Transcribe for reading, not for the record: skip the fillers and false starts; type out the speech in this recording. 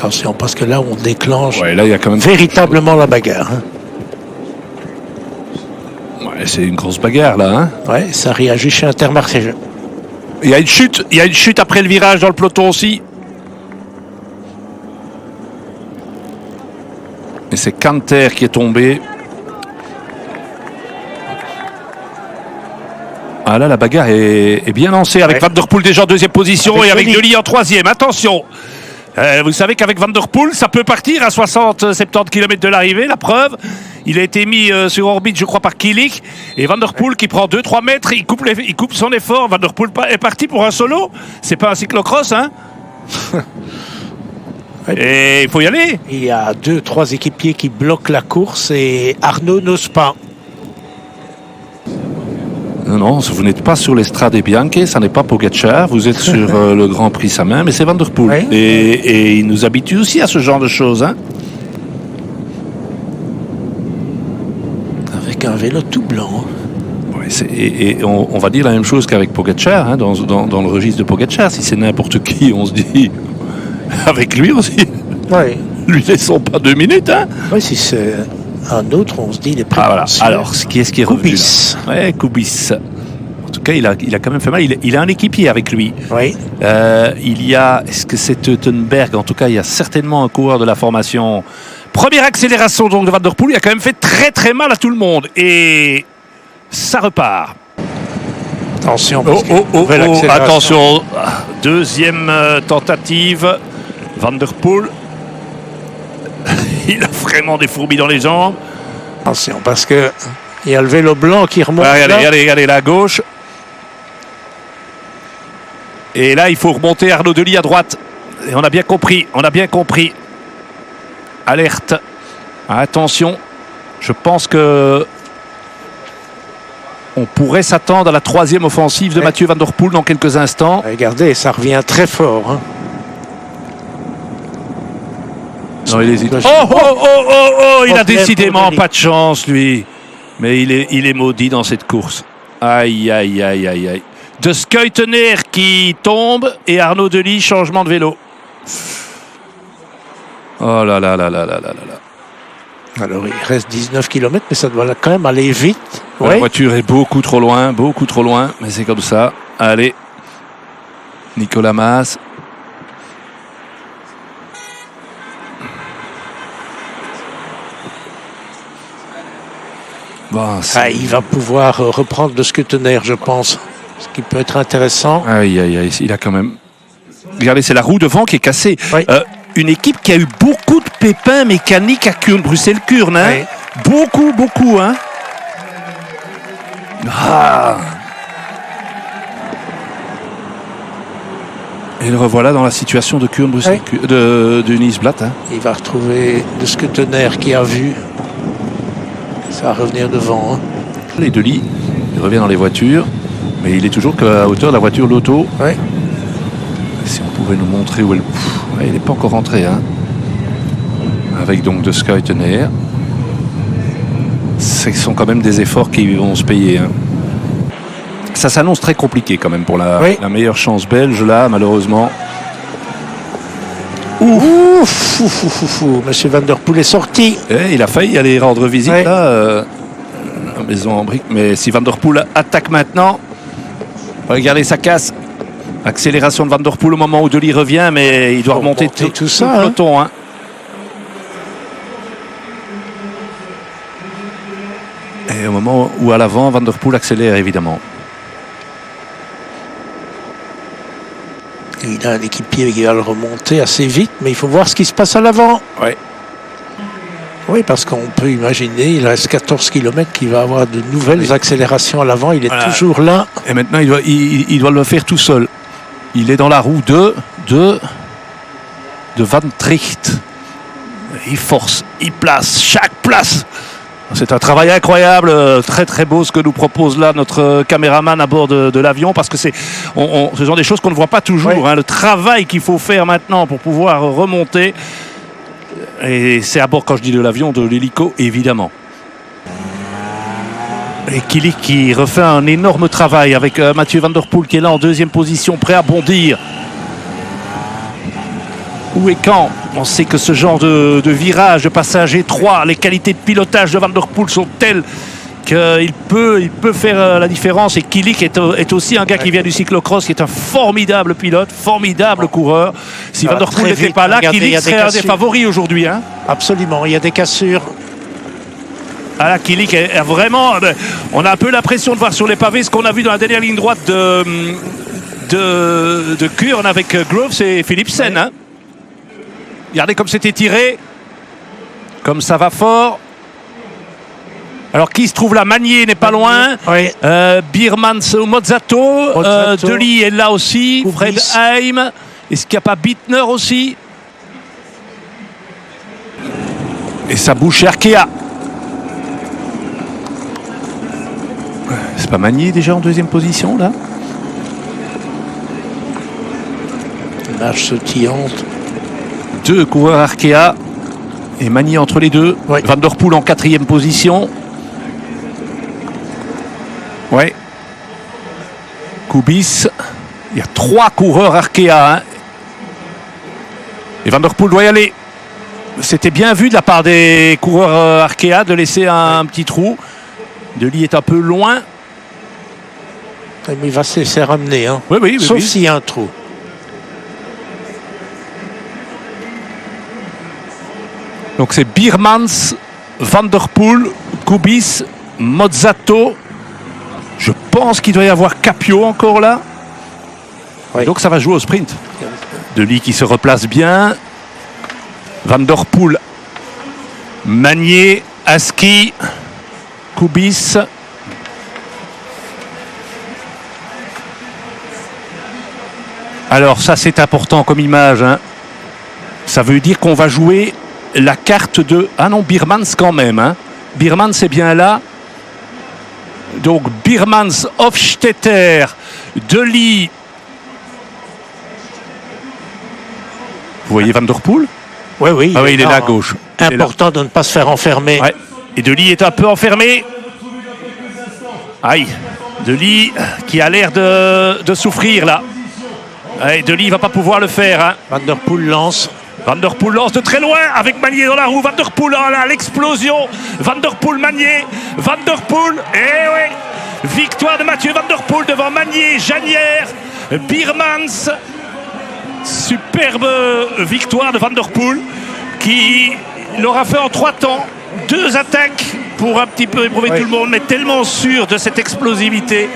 Attention, parce que là, on déclenche là, il y a quand même véritablement la bagarre. Hein. Ouais, c'est une grosse bagarre, là. Hein. Ouais, ça réagit chez Intermarché. Il y a une chute après le virage dans le peloton aussi. Et c'est Canter qui est tombé. Ah là, la bagarre est bien lancée avec Van Der Poel déjà en deuxième position et avec Dely en troisième. Attention, vous savez qu'avec Van Der Poel, ça peut partir à 60-70 km de l'arrivée. La preuve, il a été mis sur orbite, je crois, par Kilik. Et Van Der Poel qui prend 2-3 mètres, il coupe son effort. Van Der Poel est parti pour un solo. C'est pas un cyclocross, hein. Et il faut y aller. Il y a 2-3 équipiers qui bloquent la course et Arnaud n'ose pas. Non, vous n'êtes pas sur l'Estrade Bianche, ça n'est pas Pogacar, vous êtes sur le Grand Prix Samin, mais c'est Van Der Poel. Oui. Et il nous habitue aussi à ce genre de choses. Hein. Avec un vélo tout blanc. Ouais, et on va dire la même chose qu'avec Pogacar, hein, dans le registre de Pogacar. Si c'est n'importe qui, on se dit, avec lui aussi, lui laissons pas 2 minutes. Hein. Oui, si c'est... un autre, on se dit, il est voilà. Alors, qui est-ce qui est revenu? Kubica. Ouais, Kubica. En tout cas, il a quand même fait mal. Il a un équipier avec lui. Oui. Il y a, est-ce que c'est Teutenberg? En tout cas, il y a certainement un coureur de la formation. Première accélération donc de Van Der Poel. Il a quand même fait très très mal à tout le monde. Et ça repart. Attention. Attention. Deuxième tentative. Van Der Poel. Il a vraiment des fourmis dans les jambes. Attention, parce que il y a le vélo blanc qui remonte. Regardez, là à gauche. Et là, il faut remonter Arnaud Dely à droite. Et on a bien compris. Alerte. Attention. Je pense que on pourrait s'attendre à la troisième offensive de Mathieu Van Der Poel dans quelques instants. Regardez, ça revient très fort. Hein. Non, il hésite. Il a décidément pas de chance, lui. Mais il est maudit dans cette course. Aïe. De Skuytener qui tombe et Arnaud Dely, changement de vélo. Oh là là. Alors, il reste 19 km, mais ça doit quand même aller vite. La voiture est beaucoup trop loin, mais c'est comme ça. Allez, Nicolas Mas. Bon, il va pouvoir reprendre de Skuytener, je pense. Ce qui peut être intéressant. Aïe, il a quand même... Regardez, c'est la roue devant qui est cassée. Oui. Une équipe qui a eu beaucoup de pépins mécaniques à Kuurne, Bruxelles-Kuurne. Hein. Oui. Beaucoup. Hein. Et le revoilà dans la situation de Kuurne, Bruxelles, de Nice-Blatt. Hein. Il va retrouver de Skuytener qui a vu... Ça va revenir devant. Hein. Les Dely, il revient dans les voitures, mais il est toujours qu'à la hauteur de la voiture de l'auto. Oui. Si on pouvait nous montrer où elle... il n'est pas encore rentré. Hein. Avec donc de Skuytener. Ce sont quand même des efforts qui vont se payer. Hein. Ça s'annonce très compliqué quand même pour la meilleure chance belge, là, malheureusement. Monsieur Van Der Poel est sorti. Il a failli aller rendre visite là, la maison en brique. Mais si Van Der Poel attaque maintenant, regardez, ça casse. Accélération de Van Der Poel au moment où Dely revient, mais il doit remonter tout ça, le peloton. Hein. Et au moment où à l'avant, Van Der Poel accélère évidemment. Il a un équipier qui va le remonter assez vite, mais il faut voir ce qui se passe à l'avant. Oui, parce qu'on peut imaginer, il reste 14 km, qu'il va avoir de nouvelles accélérations à l'avant. Il est toujours là. Et maintenant, il doit le faire tout seul. Il est dans la roue de Van Tricht. Il force, il place, chaque place. C'est un travail incroyable, très très beau ce que nous propose là notre caméraman à bord de l'avion, parce que ce sont des choses qu'on ne voit pas toujours. Hein, le travail qu'il faut faire maintenant pour pouvoir remonter. Et c'est à bord, quand je dis de l'avion, de l'hélico, évidemment. Et Kilik qui refait un énorme travail avec Mathieu Van Der Poel qui est là en deuxième position, prêt à bondir. où et quand. On sait que ce genre de virage, de passage étroit, les qualités de pilotage de Van der Poel sont telles qu'il peut faire la différence. Et Kilik est aussi un gars qui vient du cyclocross, qui est un formidable pilote, formidable coureur. Si Van der Poel n'était pas là, Kilik serait un des favoris aujourd'hui. Hein. Absolument, il y a des cassures. Ah là, Kilik est vraiment... On a un peu l'impression de voir sur les pavés ce qu'on a vu dans la dernière ligne droite de Kuurne avec Groves et Philipsen. Hein. Regardez comme c'était tiré. Comme ça va fort. Alors qui se trouve là? Magnier n'est pas loin. Oui. Biermans ou Mozzato. De Ligt est là aussi. Fred Heim. Est-ce qu'il n'y a pas Bittner aussi? Et ça bouge chez Arkea. C'est pas Magnier déjà en deuxième position là? Marche sautillante. Deux coureurs Arkea et Magnier entre les deux. Oui. Van der Poel en quatrième position. Ouais. Kubica. Il y a trois coureurs Arkea. Hein. Et Van der Poel doit y aller. C'était bien vu de la part des coureurs Arkea de laisser un petit trou. De Ligt est un peu loin. Mais il va se laisser ramener. Hein. Oui, sauf s'il y a un trou. Donc c'est Biermans, Van der Poel, Kubica, Mozzato. Je pense qu'il doit y avoir Capio encore là. Oui. Donc ça va jouer au sprint. De Ligt qui se replace bien. Van der Poel, Magnier, Aski, Kubica. Alors ça c'est important comme image. Hein. Ça veut dire qu'on va jouer la carte de... Ah non, Biermans quand même. Hein. Biermans c'est bien là. Donc Biermans, Hofstetter, De Ligt. Vous voyez Van der Poel? Oui. Ah oui, il est là à gauche. Important de ne pas se faire enfermer. Ouais. Et De Ligt est un peu enfermé. Aïe. De Ligt qui a l'air de souffrir là. Ouais, De Ligt va pas pouvoir le faire. Hein. Van der Poel lance. Van der Poel lance de très loin avec Magnier dans la roue. Van der Poel à l'explosion. Van der Poel, Magnier. Van der Poel. Eh oui. Victoire de Mathieu Van der Poel devant Magnier, Janière, Biermans. Superbe victoire de Van der Poel qui l'aura fait en 3 temps. 2 attaques pour un petit peu éprouver tout le monde, mais tellement sûr de cette explosivité.